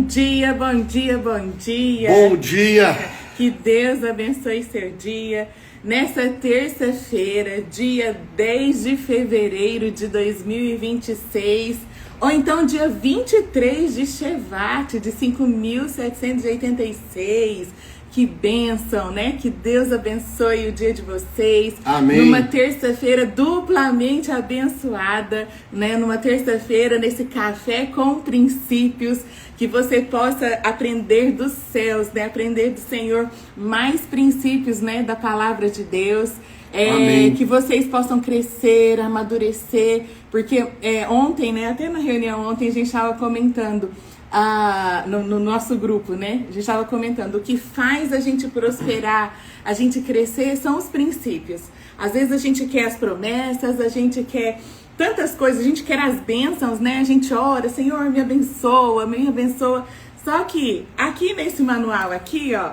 dia, bom dia, bom dia. Bom dia. Que Deus abençoe seu dia. Nessa terça-feira, dia 10 de fevereiro de 2026, ou então dia 23 de Shevat, de 5.786. Que bênção, né? Que Deus abençoe o dia de vocês. Amém. Numa terça-feira duplamente abençoada, né? Numa terça-feira, nesse café com princípios, que você possa aprender dos céus, né? Aprender do Senhor mais princípios, né? Da palavra de Deus. Que vocês possam crescer, amadurecer, porque ontem, né? Até na reunião ontem a gente estava comentando no nosso grupo, né? A gente estava comentando, o que faz a gente prosperar, a gente crescer, são os princípios. Às vezes a gente quer as promessas, a gente quer tantas coisas, a gente quer as bênçãos, né? A gente ora, Senhor, me abençoa, me abençoa. Só que aqui nesse manual aqui, ó,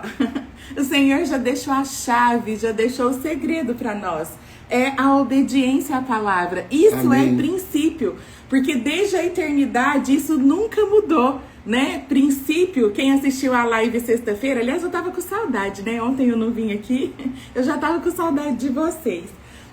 o Senhor já deixou a chave, já deixou o segredo para nós. É a obediência à palavra. Isso Amém. É princípio, porque desde a eternidade isso nunca mudou, né? Princípio, quem assistiu a live sexta-feira, aliás, eu tava com saudade, né? Ontem eu não vim aqui, eu já tava com saudade de vocês.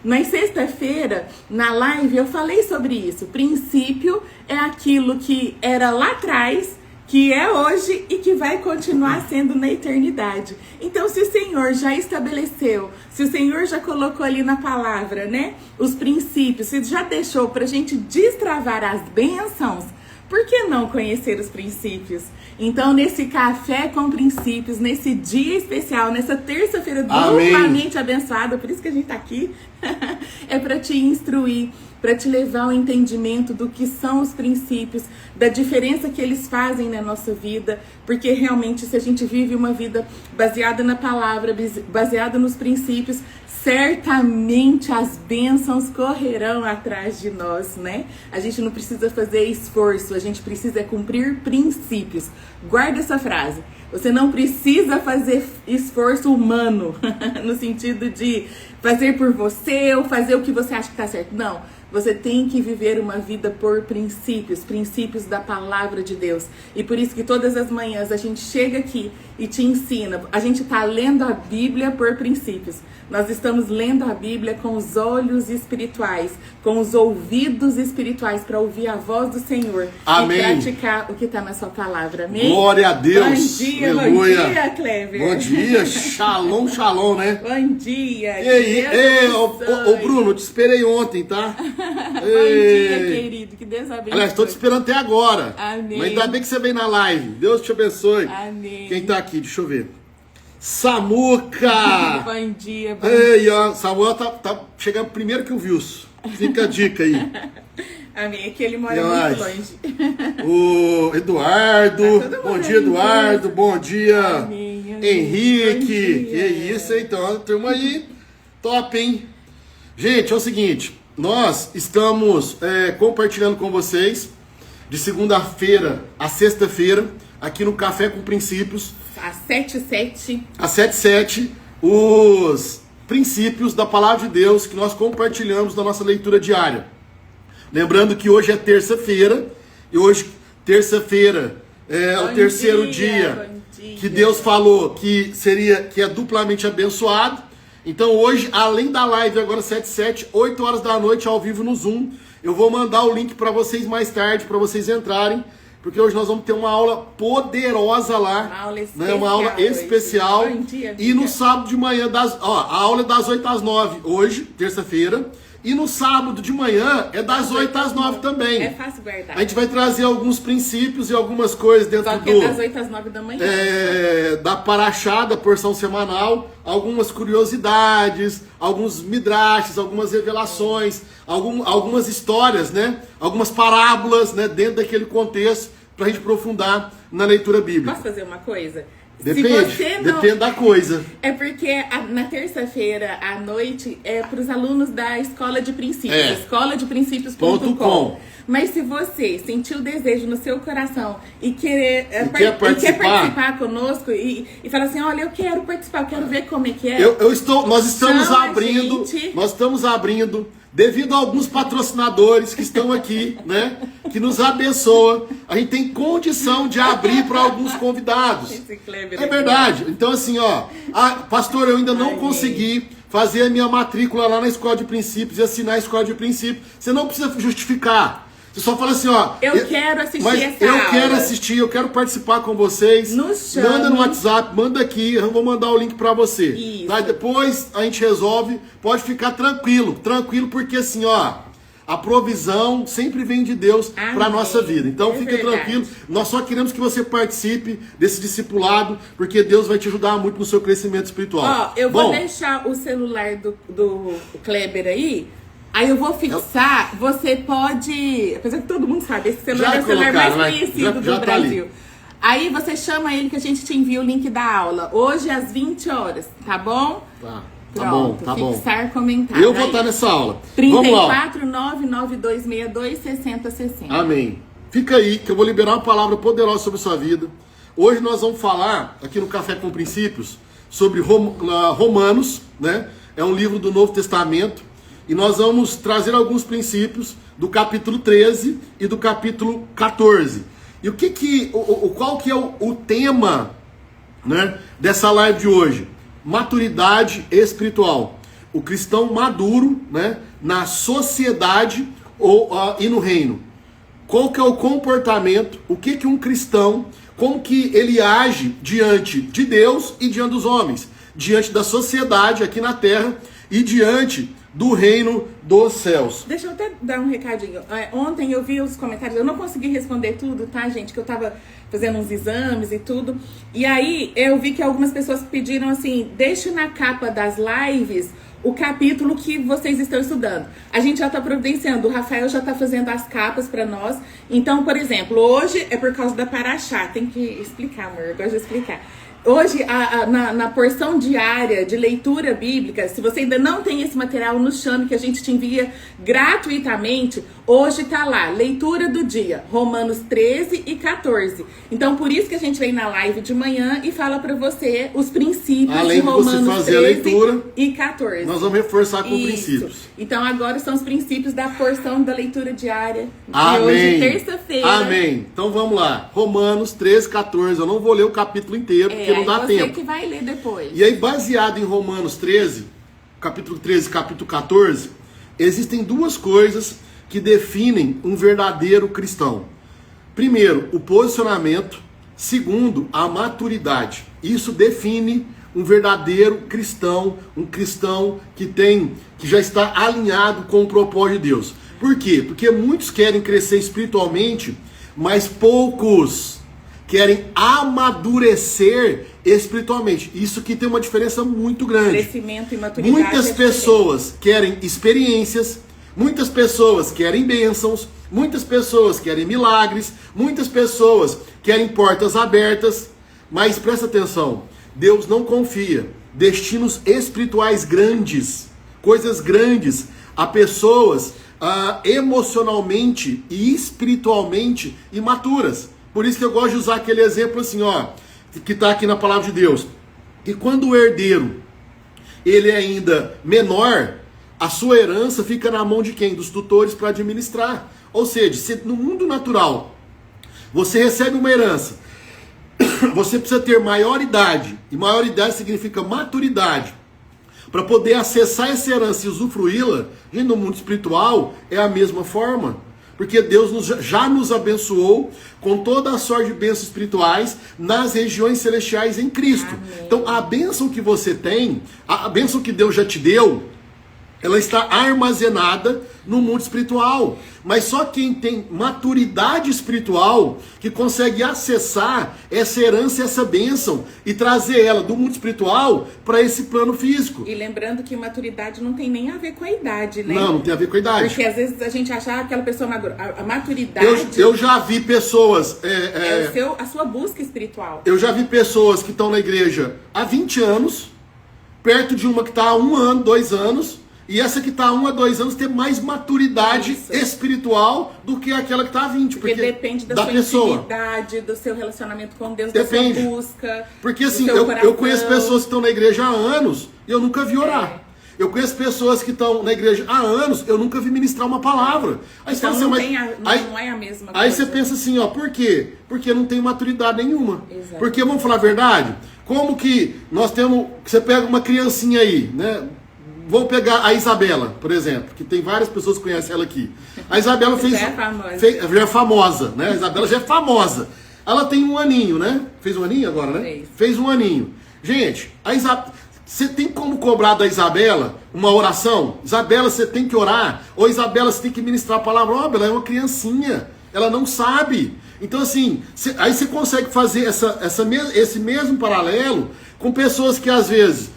Mas sexta-feira, na live, eu falei sobre isso. Princípio é aquilo que era lá atrás, que é hoje e que vai continuar sendo na eternidade. Então, se o Senhor já estabeleceu, se o Senhor já colocou ali na palavra, né, os princípios, se já deixou para a gente destravar as bênçãos, por que não conhecer os princípios? Então, nesse café com princípios, nesse dia especial, nessa terça-feira duplamente abençoada, por isso que a gente está aqui, é para te instruir, para te levar ao entendimento do que são os princípios, da diferença que eles fazem na nossa vida, porque realmente se a gente vive uma vida baseada na palavra, baseada nos princípios, certamente as bênçãos correrão atrás de nós, né? A gente não precisa fazer esforço, a gente precisa cumprir princípios. Guarda essa frase. Você não precisa fazer esforço humano, no sentido de fazer por você ou fazer o que você acha que está certo. Não. Você tem que viver uma vida por princípios, princípios da palavra de Deus. E por isso que todas as manhãs a gente chega aqui e te ensina. A gente está lendo a Bíblia por princípios. Nós estamos lendo a Bíblia com os olhos espirituais, com os ouvidos espirituais, para ouvir a voz do Senhor. Amém. E praticar o que está na sua palavra. Amém? Glória a Deus. Bom dia, aleluia. Bom dia, Clever. Bom dia, shalom, shalom, né? Bom dia. E aí, ô Bruno, eu te esperei ontem, tá? Bom dia, querido. Que Deus abençoe. Aliás, estou te esperando até agora. Amém. Mas ainda bem que você veio na live. Deus te abençoe. Amém. Quem tá aqui? Deixa eu ver. Samuca! Bom dia, Ei, ó, Samuel tá chegando primeiro que o Wilson. Fica a dica aí. Amém. Aqui ele mora muito longe. O Eduardo. Tá Bom dia, Eduardo. Bom dia, amém. Henrique. Bom dia. Que isso, então. Turma aí, top, hein? Gente, é o seguinte. Nós estamos compartilhando com vocês de segunda-feira a sexta-feira, aqui no Café com Princípios. Às 7h07. Às 7h07, os princípios da Palavra de Deus que nós compartilhamos na nossa leitura diária. Lembrando que hoje é terça-feira, e hoje, terça-feira, é o terceiro dia que Deus falou que é duplamente abençoado. Então hoje, além da live agora 7h07, 8 horas da noite ao vivo no Zoom, eu vou mandar o link para vocês mais tarde, para vocês entrarem, porque hoje nós vamos ter uma aula poderosa lá, uma aula especial. Bom dia, e no sábado de manhã, a aula é das 8 às 9, hoje, terça-feira. E no sábado de manhã é das 8 às 9 também. É fácil guardar. A gente vai trazer alguns princípios e algumas coisas dentro Só que é das 8 às 9 da manhã. Da Paraxá, da porção semanal, algumas curiosidades, alguns midrashes, algumas revelações, algumas histórias, né? Algumas parábolas, né? Dentro daquele contexto, para a gente aprofundar na leitura bíblica. Posso fazer uma coisa? Depende da coisa. É porque na terça-feira à noite é para os alunos da Escola de Princípios, escoladeprincípios.com. Mas se você sentiu o desejo no seu coração e quer participar conosco e falar assim, olha, eu quero participar, eu quero ver como é que é. Nós estamos abrindo, devido a alguns patrocinadores que estão aqui, né, que nos abençoam, a gente tem condição de abrir para alguns convidados. É verdade. Então assim, pastor, eu ainda não consegui fazer a minha matrícula lá na Escola de Princípios e assinar a Escola de Princípios. Você não precisa justificar. Você só fala assim, eu quero assistir essa aula. Eu quero assistir, eu quero participar com vocês. Manda no WhatsApp, manda aqui, eu vou mandar o link para você. Isso. Tá? Depois a gente resolve, pode ficar tranquilo, porque assim, a provisão sempre vem de Deus para nossa vida. Então fique tranquilo, nós só queremos que você participe desse discipulado, porque Deus vai te ajudar muito no seu crescimento espiritual. Eu vou deixar o celular do Kleber aí eu vou fixar, você pode, apesar que todo mundo sabe, esse celular é o celular mais conhecido do Brasil. Tá, aí você chama ele que a gente te envia o link da aula, hoje às 20 horas, tá bom? Pronto, tá bom. Fixar comentário. Eu vou estar nessa aula. 34-99262-6060. Amém. Fica aí que eu vou liberar uma palavra poderosa sobre a sua vida. Hoje nós vamos falar, aqui no Café com Princípios, sobre Romanos, né? É um livro do Novo Testamento. E nós vamos trazer alguns princípios do capítulo 13 e do capítulo 14. E qual que é o tema, né, dessa live de hoje? Maturidade espiritual. O cristão maduro, né, na sociedade e no reino. Qual que é o comportamento, o que um cristão, como que ele age diante de Deus e diante dos homens, diante da sociedade aqui na terra e diante do reino dos céus. Deixa eu até dar um recadinho. Ontem eu vi os comentários, eu não consegui responder tudo, tá, gente? Que eu tava fazendo uns exames e tudo. E aí eu vi que algumas pessoas pediram assim, deixe na capa das lives o capítulo que vocês estão estudando. A gente já tá providenciando, o Rafael já tá fazendo as capas para nós. Então, por exemplo, hoje é por causa da Paraxá. Tem que explicar, amor, eu gosto de explicar. Hoje, na porção diária de leitura bíblica, se você ainda não tem esse material, nos chame que a gente te envia gratuitamente. Hoje tá lá, leitura do dia, Romanos 13 e 14. Então, por isso que a gente vem na live de manhã e fala pra você os princípios de Romanos 13 e 14. Nós vamos reforçar com princípios. Então, agora são os princípios da porção da leitura diária de Amém. hoje, terça-feira. Amém. Então, vamos lá. Romanos 13, 14. Eu não vou ler o capítulo inteiro, porque não dá tempo. Você que vai ler depois. E aí, baseado em Romanos 13, capítulo 13, capítulo 14, existem duas coisas que definem um verdadeiro cristão. Primeiro, o posicionamento. Segundo, a maturidade. Isso define um verdadeiro cristão, um cristão que já está alinhado com o propósito de Deus. Por quê? Porque muitos querem crescer espiritualmente, mas poucos querem amadurecer espiritualmente. Isso que tem uma diferença muito grande. Crescimento e maturidade. Muitas pessoas querem experiências, muitas pessoas querem bênçãos, muitas pessoas querem milagres, muitas pessoas querem portas abertas, mas presta atenção, Deus não confia destinos espirituais grandes, coisas grandes, a pessoas emocionalmente e espiritualmente imaturas. Por isso que eu gosto de usar aquele exemplo assim, que está aqui na palavra de Deus. E quando o herdeiro, ele é ainda menor, a sua herança fica na mão de quem? Dos tutores para administrar. Ou seja, se no mundo natural você recebe uma herança, você precisa ter maioridade, e maioridade significa maturidade, para poder acessar essa herança e usufruí-la. No mundo espiritual é a mesma forma. Porque Deus já nos abençoou com toda a sorte de bênçãos espirituais nas regiões celestiais em Cristo. Amém. Então a bênção que você tem, a bênção que Deus já te deu, ela está armazenada no mundo espiritual. Mas só quem tem maturidade espiritual que consegue acessar essa herança, essa bênção e trazer ela do mundo espiritual para esse plano físico. E lembrando que maturidade não tem nem a ver com a idade, né? Não tem a ver com a idade. Porque às vezes a gente acha aquela pessoa madura. A maturidade... Eu já vi pessoas... a sua busca espiritual. Eu já vi pessoas que estão na igreja há 20 anos, perto de uma que está há 1 ano, 2 anos, E essa que está há 1 a 2 anos tem mais maturidade espiritual do que aquela que está há 20. Porque depende da sua pessoa. intimidade, do seu relacionamento com Deus, Depende. da sua busca. Porque assim, eu conheço pessoas que estão na igreja há anos e eu nunca vi orar. Eu conheço pessoas que estão na igreja há anos, eu nunca vi ministrar uma palavra. Aí então você não, fala assim, não é a mesma coisa. Aí você pensa assim, ó, por quê? Porque não tem maturidade nenhuma. Exato. Porque, vamos falar a verdade, como que nós temos, você pega uma criancinha aí, né? Vou pegar a Isabela, por exemplo, que tem várias pessoas que conhecem ela aqui. A Isabela fez... já é famosa, né? A Isabela já é famosa. Ela tem 1 aninho, né? Fez 1 aninho agora, né? Fez 1 aninho. Gente, você tem como cobrar da Isabela uma oração? Isabela, você tem que orar. Ou Isabela, você tem que ministrar a palavra. Ó, ela é uma criancinha. Ela não sabe. Então, assim, aí você consegue fazer esse mesmo paralelo com pessoas que, às vezes,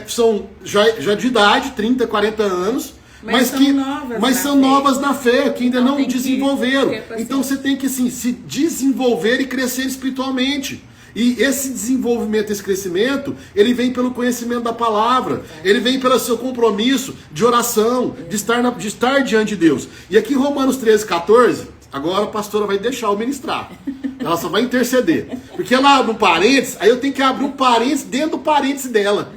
são já de idade, 30, 40 anos, mas são novas na fé, que ainda não desenvolveram. Então, você tem que, assim, se desenvolver e crescer espiritualmente. E esse desenvolvimento, esse crescimento, ele vem pelo conhecimento da palavra, ele vem pelo seu compromisso de oração, de estar diante de Deus. E aqui Romanos 13, 14, agora a pastora vai deixar eu ministrar. Ela só vai interceder. Porque ela abre um parênteses, aí eu tenho que abrir um parênteses dentro do parênteses dela.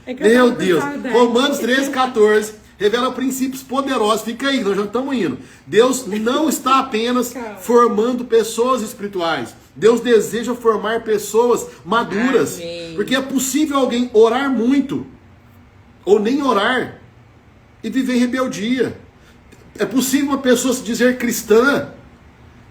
Meu Deus, Romanos 13, 14. Revela princípios poderosos. Fica aí, nós já estamos indo. Deus não está apenas formando pessoas espirituais. Deus deseja formar pessoas maduras. Amém. Porque é possível alguém orar muito, ou nem orar, e viver em rebeldia. É possível uma pessoa se dizer cristã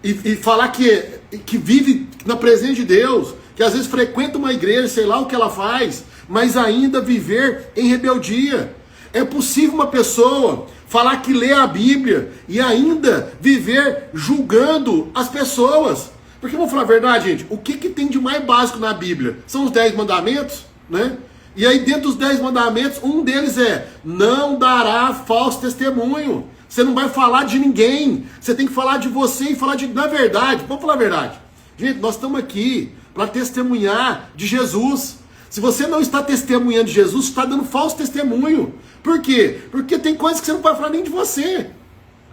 e falar que vive na presença de Deus, que às vezes frequenta uma igreja, sei lá o que ela faz, mas ainda viver em rebeldia. É possível uma pessoa falar que lê a Bíblia e ainda viver julgando as pessoas. Porque, vamos falar a verdade, gente, o que tem de mais básico na Bíblia? São os 10 mandamentos, né? E aí dentro dos 10 mandamentos, um deles é: não dará falso testemunho. Você não vai falar de ninguém. Você tem que falar de você e falar na verdade. Vamos falar a verdade. Gente, nós estamos aqui para testemunhar de Jesus. Se você não está testemunhando de Jesus, você está dando falso testemunho. Por quê? Porque tem coisas que você não pode falar nem de você.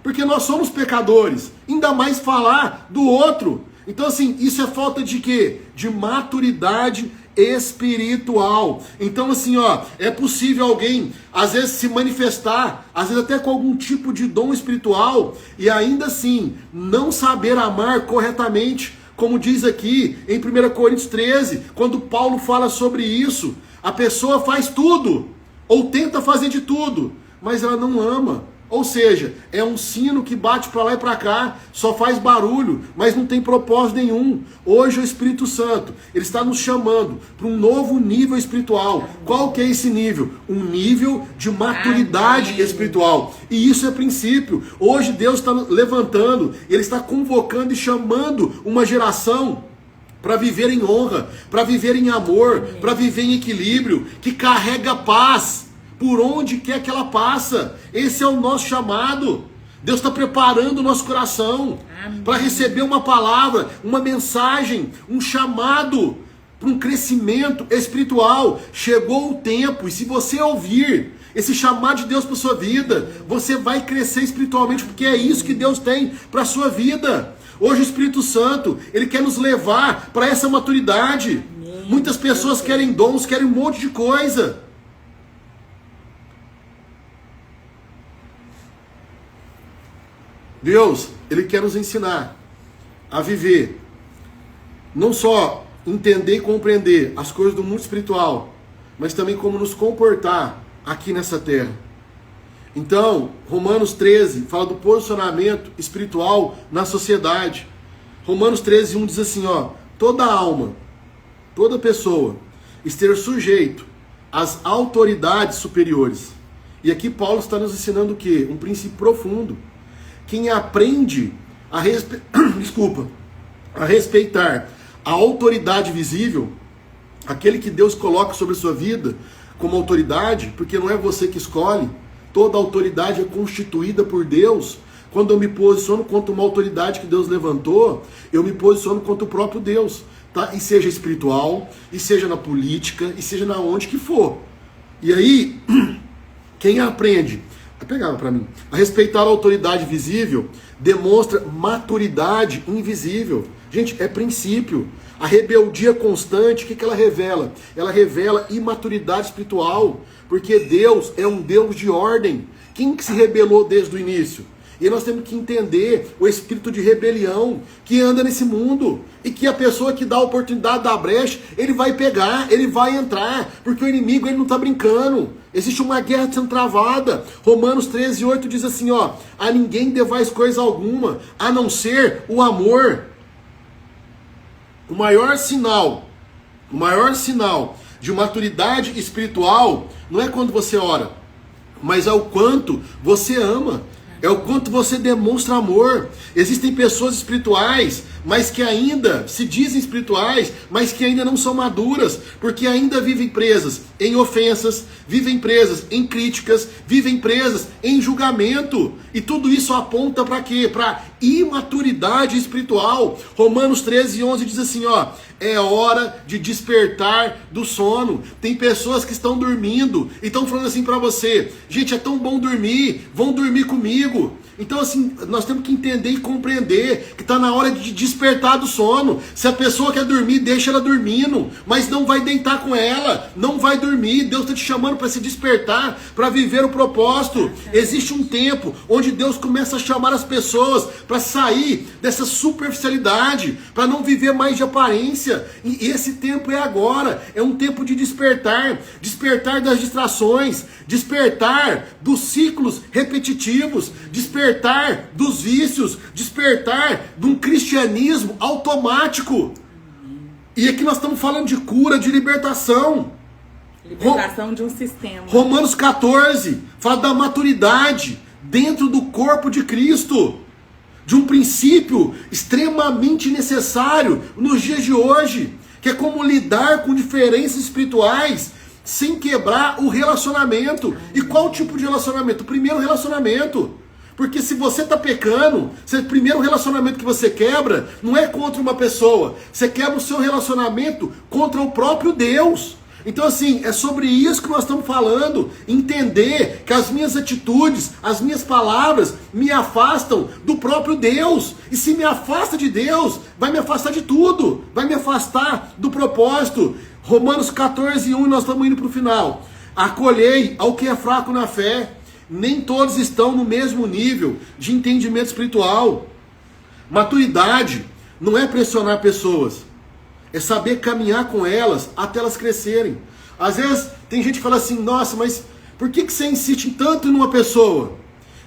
Porque nós somos pecadores. Ainda mais falar do outro. Então, assim, isso é falta de quê? De maturidade espiritual. Então, assim, ó, é possível alguém, às vezes, se manifestar, às vezes até com algum tipo de dom espiritual, e ainda assim, não saber amar corretamente. Como diz aqui em 1 Coríntios 13, quando Paulo fala sobre isso, a pessoa faz tudo, ou tenta fazer de tudo, mas ela não ama. Ou seja, é um sino que bate para lá e para cá, só faz barulho, mas não tem propósito nenhum. Hoje o Espírito Santo, ele está nos chamando para um novo nível espiritual. Qual que é esse nível? Um nível de maturidade espiritual. E isso é princípio. Hoje Deus está levantando, ele está convocando e chamando uma geração para viver em honra, para viver em amor, para viver em equilíbrio, que carrega paz por onde quer que ela passa. Esse é o nosso chamado. Deus está preparando o nosso coração para receber uma palavra, uma mensagem, um chamado para um crescimento espiritual. Chegou o tempo, e se você ouvir esse chamado de Deus para sua vida, você vai crescer espiritualmente, porque é isso que Deus tem para a sua vida. Hoje o Espírito Santo, ele quer nos levar para essa maturidade. Muitas pessoas querem dons, querem um monte de coisa. Deus, ele quer nos ensinar a viver, não só entender e compreender as coisas do mundo espiritual, mas também como nos comportar aqui nessa terra. Então, Romanos 13 fala do posicionamento espiritual na sociedade. Romanos 13, 1 diz assim, ó: toda alma, toda pessoa, esteja sujeito às autoridades superiores. E aqui Paulo está nos ensinando o quê? Um princípio profundo. Quem aprende a respeitar a autoridade visível, aquele que Deus coloca sobre a sua vida como autoridade, porque não é você que escolhe, toda autoridade é constituída por Deus. Quando eu me posiciono contra uma autoridade que Deus levantou, eu me posiciono contra o próprio Deus, tá? E seja espiritual, e seja na política, e seja na onde que for. E aí, Quem aprende, pegava para mim, a respeitar a autoridade visível, demonstra maturidade invisível. Gente, é princípio. A rebeldia constante, o que ela revela? Ela revela imaturidade espiritual, porque Deus é um Deus de ordem. Quem que se rebelou desde o início? E nós temos que entender o espírito de rebelião que anda nesse mundo. E que a pessoa que dá a oportunidade da brecha, ele vai pegar, ele vai entrar. Porque o inimigo, ele não está brincando. Existe uma guerra sendo travada. Romanos 13:8 diz assim, ó: a ninguém devais coisa alguma, a não ser o amor. O maior sinal de maturidade espiritual não é quando você ora, mas é o quanto você ama. É o quanto você demonstra amor. Existem pessoas espirituais, mas que ainda se dizem espirituais, mas que ainda não são maduras, porque ainda vivem presas em ofensas, vivem presas em críticas, vivem presas em julgamento. E tudo isso aponta para quê? Para imaturidade espiritual. Romanos 13:11 diz assim, ó: é hora de despertar do sono. Tem pessoas que estão dormindo e estão falando assim para você: gente, é tão bom dormir, vão dormir comigo. Então assim, nós temos que entender e compreender que está na hora de despertar do sono. Se a pessoa quer dormir, deixa ela dormindo, mas não vai deitar com ela, não vai dormir. Deus está te chamando para se despertar, para viver o propósito. Existe um tempo onde Deus começa a chamar as pessoas para sair dessa superficialidade, para não viver mais de aparência. E esse tempo é agora, é um tempo de despertar, despertar das distrações, despertar dos ciclos repetitivos, despertar dos vícios, despertar de um cristianismo automático. E aqui nós estamos falando de cura, de libertação. Libertação de um sistema. Romanos 14 fala da maturidade dentro do corpo de Cristo, de um princípio extremamente necessário nos dias de hoje, que é como lidar com diferenças espirituais sem quebrar o relacionamento. E qual tipo de relacionamento? O primeiro relacionamento. Porque se você está pecando, o primeiro relacionamento que você quebra não é contra uma pessoa, você quebra o seu relacionamento contra o próprio Deus. Então assim, é sobre isso que nós estamos falando. Entender que as minhas atitudes, as minhas palavras me afastam do próprio Deus. E se me afasta de Deus, vai me afastar de tudo, vai me afastar do propósito. Romanos 14:1, nós estamos indo para o final. Acolhei ao que é fraco na fé. Nem todos estão no mesmo nível de entendimento espiritual. Maturidade não é pressionar pessoas, é saber caminhar com elas até elas crescerem. Às vezes tem gente que fala assim: nossa, mas por que você insiste tanto em uma pessoa?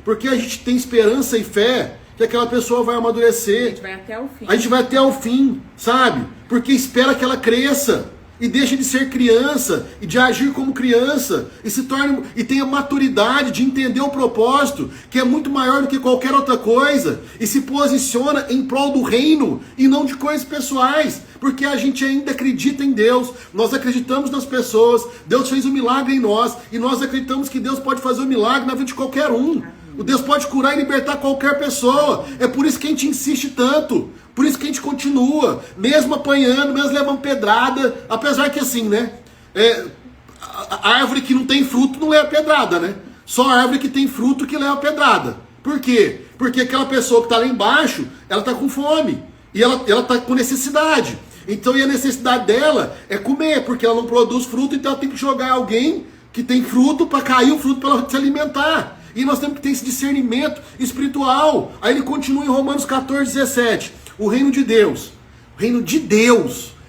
Porque a gente tem esperança e fé que aquela pessoa vai amadurecer. A gente vai até o fim. A gente vai até o fim, sabe? Porque espera que ela cresça e deixe de ser criança e de agir como criança e se torne e tenha maturidade de entender o propósito, que é muito maior do que qualquer outra coisa, e se posiciona em prol do reino e não de coisas pessoais, porque a gente ainda acredita em Deus, nós acreditamos nas pessoas, Deus fez um milagre em nós e nós acreditamos que Deus pode fazer um milagre na vida de qualquer um. O Deus pode curar e libertar qualquer pessoa. É por isso que a gente insiste tanto. Por isso que a gente continua, mesmo apanhando, mesmo levando pedrada. Apesar que assim, né? A árvore que não tem fruto não leva pedrada, né? Só a árvore que tem fruto que leva pedrada. Por quê? Porque aquela pessoa que está lá embaixo, ela está com fome. E ela está com necessidade. Então, e a necessidade dela é comer, porque ela não produz fruto, então ela tem que jogar alguém que tem fruto para cair o fruto para ela se alimentar. E nós temos que ter esse discernimento espiritual. Aí ele continua em Romanos 14:17. O reino de Deus,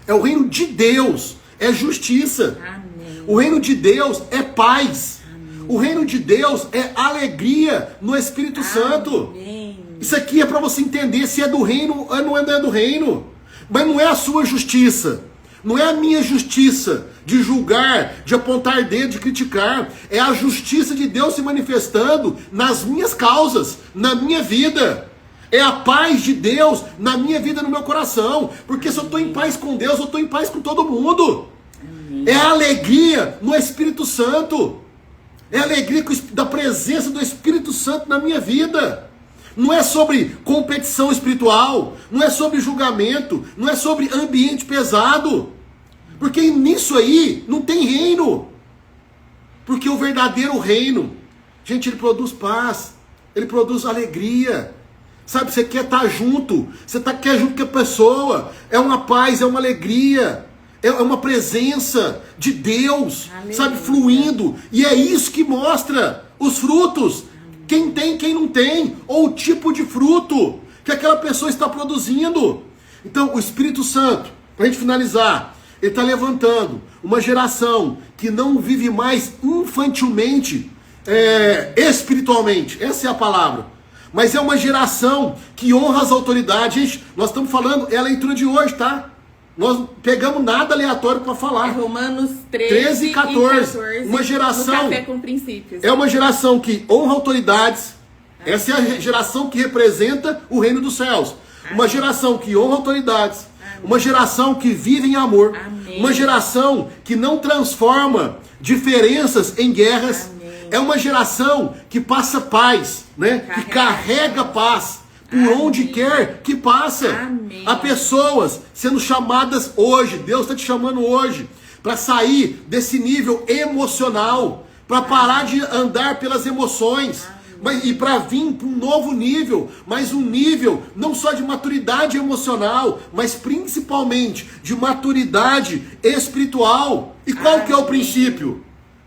é o reino de Deus, é justiça. Amém. O reino de Deus é paz. Amém. O reino de Deus é alegria no Espírito Santo. Amém. Isso aqui é para você entender se é do reino ou não é do reino. Mas não é a sua justiça. Não é a minha justiça de julgar, de apontar dedo, de criticar. É a justiça de Deus se manifestando nas minhas causas, na minha vida. É a paz de Deus na minha vida, no meu coração. Porque se eu estou em paz com Deus, eu estou em paz com todo mundo. Amém. É a alegria no Espírito Santo. É a alegria da presença do Espírito Santo na minha vida. Não é sobre competição espiritual, não é sobre julgamento, não é sobre ambiente pesado. Porque nisso aí não tem reino. Porque o verdadeiro reino Gente, ele produz paz, ele produz alegria. Sabe, você quer estar junto, quer junto com a pessoa. É uma paz, é uma alegria, é uma presença de Deus, aleluia, sabe, fluindo. E é isso que mostra os frutos. Quem tem, quem não tem, ou o tipo de fruto que aquela pessoa está produzindo. Então, o Espírito Santo, para a gente finalizar, ele está levantando uma geração que não vive mais infantilmente, espiritualmente. Essa é a palavra. Mas é uma geração que honra as autoridades. Gente, nós estamos falando, é a leitura de hoje, tá? Nós não pegamos nada aleatório para falar. Romanos 13 e 14. Uma geração, no Café com Princípios. É uma geração que honra autoridades. Essa é a geração que representa o reino dos céus. Uma geração que honra autoridades. Uma geração que vive em amor. Amém. Uma geração que não transforma diferenças em guerras. Amém. É uma geração que passa paz, né? Que carrega paz por Amém. Onde quer que passa. Amém. Há pessoas sendo chamadas hoje, Deus está te chamando hoje, para sair desse nível emocional, para parar de andar pelas emoções. E para vir para um novo nível, mas um nível não só de maturidade emocional, mas principalmente de maturidade espiritual. E qual que é o princípio?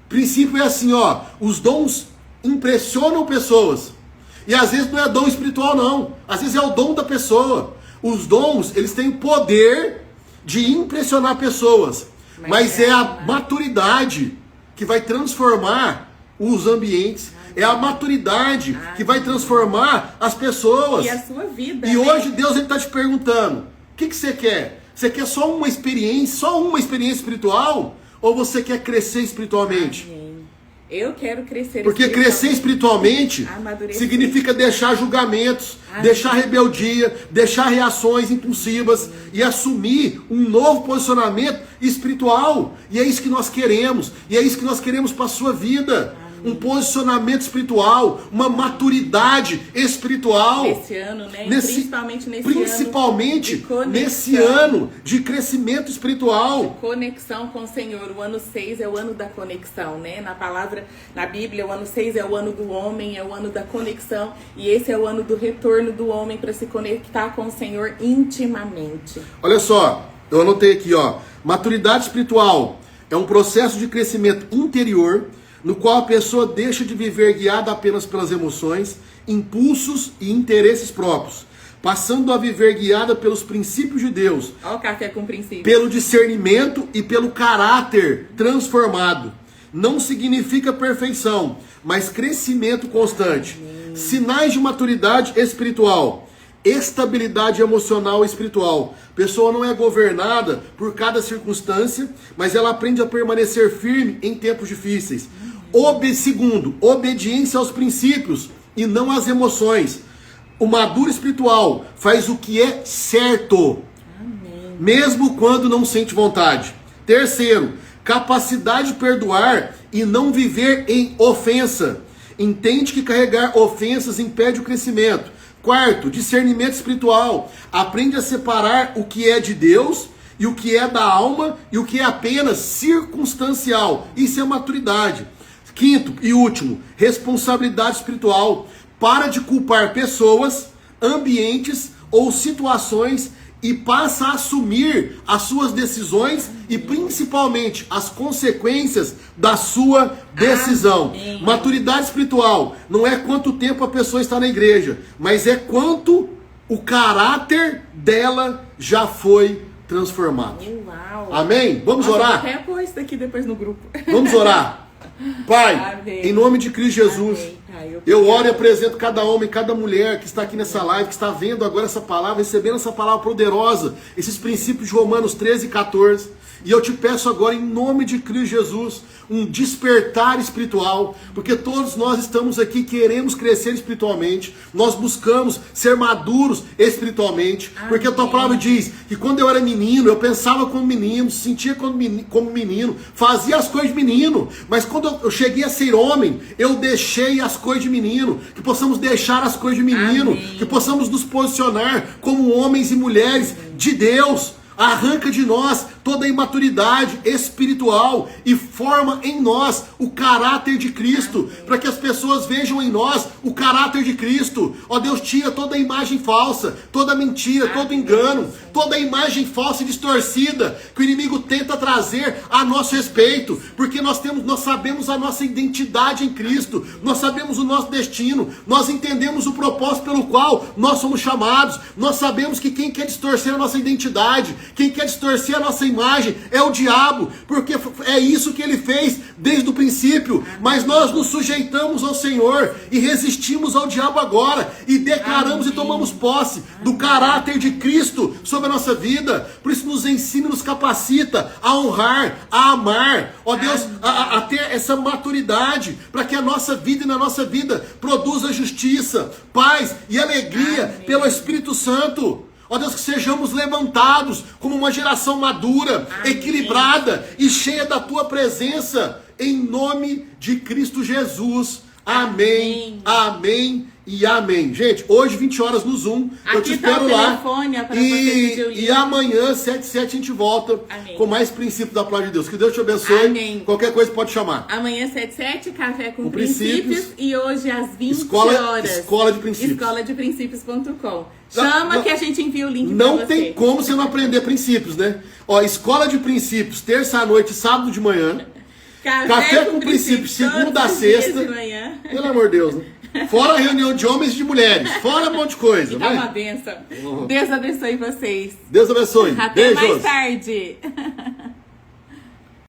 O princípio é assim, ó, os dons impressionam pessoas. E às vezes não é dom espiritual não, às vezes é o dom da pessoa. Os dons, eles têm o poder de impressionar pessoas, mas é a maturidade que vai transformar os ambientes. É a maturidade que vai transformar as pessoas. E a sua vida. E hoje Deus está te perguntando, o que você quer? Você quer só uma experiência espiritual? Ou você quer crescer espiritualmente? Amém. Eu quero crescer Porque crescer espiritualmente significa deixar julgamentos, deixar rebeldia, deixar reações impulsivas e assumir um novo posicionamento espiritual. E é isso que nós queremos. E é isso que nós queremos para a sua vida. Um posicionamento espiritual, uma maturidade espiritual. Nesse ano, né? Principalmente nesse ano de crescimento espiritual. De conexão com o Senhor. O ano 6 é o ano da conexão, né? Na Bíblia, o ano 6 é o ano do homem, é o ano da conexão. E esse é o ano do retorno do homem para se conectar com o Senhor intimamente. Olha só, eu anotei aqui, ó. Maturidade espiritual é um processo de crescimento interior no qual a pessoa deixa de viver guiada apenas pelas emoções, impulsos e interesses próprios, passando a viver guiada pelos princípios de Deus. Olha o café com princípios. Pelo discernimento e pelo caráter transformado. Não significa perfeição, mas crescimento constante. Amém. Sinais de maturidade espiritual. Estabilidade emocional e espiritual. A pessoa não é governada por cada circunstância, mas ela aprende a permanecer firme em tempos difíceis. Segundo, obediência aos princípios e não às emoções. O maduro espiritual faz o que é certo, Amém. Mesmo quando não sente vontade. Terceiro, capacidade de perdoar e não viver em ofensa. Entende que carregar ofensas impede o crescimento. Quarto, discernimento espiritual. Aprende a separar o que é de Deus e o que é da alma e o que é apenas circunstancial. Isso é maturidade. Quinto e último, responsabilidade espiritual. Para de culpar pessoas, ambientes ou situações e passa a assumir as suas decisões e principalmente as consequências da sua decisão. Amém. Maturidade espiritual não é quanto tempo a pessoa está na igreja, mas é quanto o caráter dela já foi transformado. Uau. Amém? Vamos orar? Até pôr isso aqui depois no grupo. Vamos orar. Pai, Amém. Em nome de Cristo Jesus, Amém, Pai, eu oro e apresento cada homem, cada mulher que está aqui nessa live, que está vendo agora essa palavra, recebendo essa palavra poderosa, esses princípios de Romanos 13 e 14. E eu te peço agora, em nome de Cristo Jesus, um despertar espiritual, porque todos nós estamos aqui, queremos crescer espiritualmente, nós buscamos ser maduros espiritualmente, Amém. Porque a tua palavra diz que quando eu era menino, eu pensava como menino, sentia como menino, fazia as coisas de menino, mas quando eu cheguei a ser homem, eu deixei as coisas de menino, que possamos deixar as coisas de menino, Amém. Que possamos nos posicionar como homens e mulheres de Deus. arranca de nós toda a imaturidade espiritual e forma em nós o caráter de Cristo, para que as pessoas vejam em nós o caráter de Cristo. Ó Deus, tira toda a imagem falsa, toda mentira, todo engano, toda a imagem falsa e distorcida que o inimigo tenta trazer a nosso respeito, porque nós sabemos a nossa identidade em Cristo, nós sabemos o nosso destino, nós entendemos o propósito pelo qual nós somos chamados, nós sabemos que quem quer distorcer a nossa identidade, quem quer distorcer a nossa imagem é o diabo, porque é isso que ele fez desde o princípio, mas nós nos sujeitamos ao Senhor e resistimos ao diabo agora e declaramos e tomamos posse do caráter de Cristo sobre a nossa vida. Por isso nos ensina e nos capacita a honrar, a amar, ó Deus, a ter essa maturidade, para que a nossa vida e na nossa vida produza justiça, paz e alegria pelo Espírito Santo. Ó Deus, que sejamos levantados como uma geração madura, equilibrada e cheia da Tua presença, em nome de Cristo Jesus. Amém, amém e amém. Gente, hoje 20 horas no Zoom, eu te espero lá. E amanhã, 7h07, a gente volta com mais princípios da palavra de Deus. Que Deus te abençoe. Amém. Qualquer coisa pode chamar. Amanhã, 7h07, café com princípios. E hoje, às 20 horas. Escola de Princípios. Escoladeprincípios.com. Chama que a gente envia o link pra você. Não tem como você não aprender princípios, né? Ó, Escola de Princípios, terça à noite, sábado de manhã. Café com princípios, segunda a sexta. Pelo amor de Deus, né? Fora a reunião de homens e de mulheres. Fora um monte de coisa. É uma benção. Deus abençoe vocês. Deus abençoe. Até mais tarde.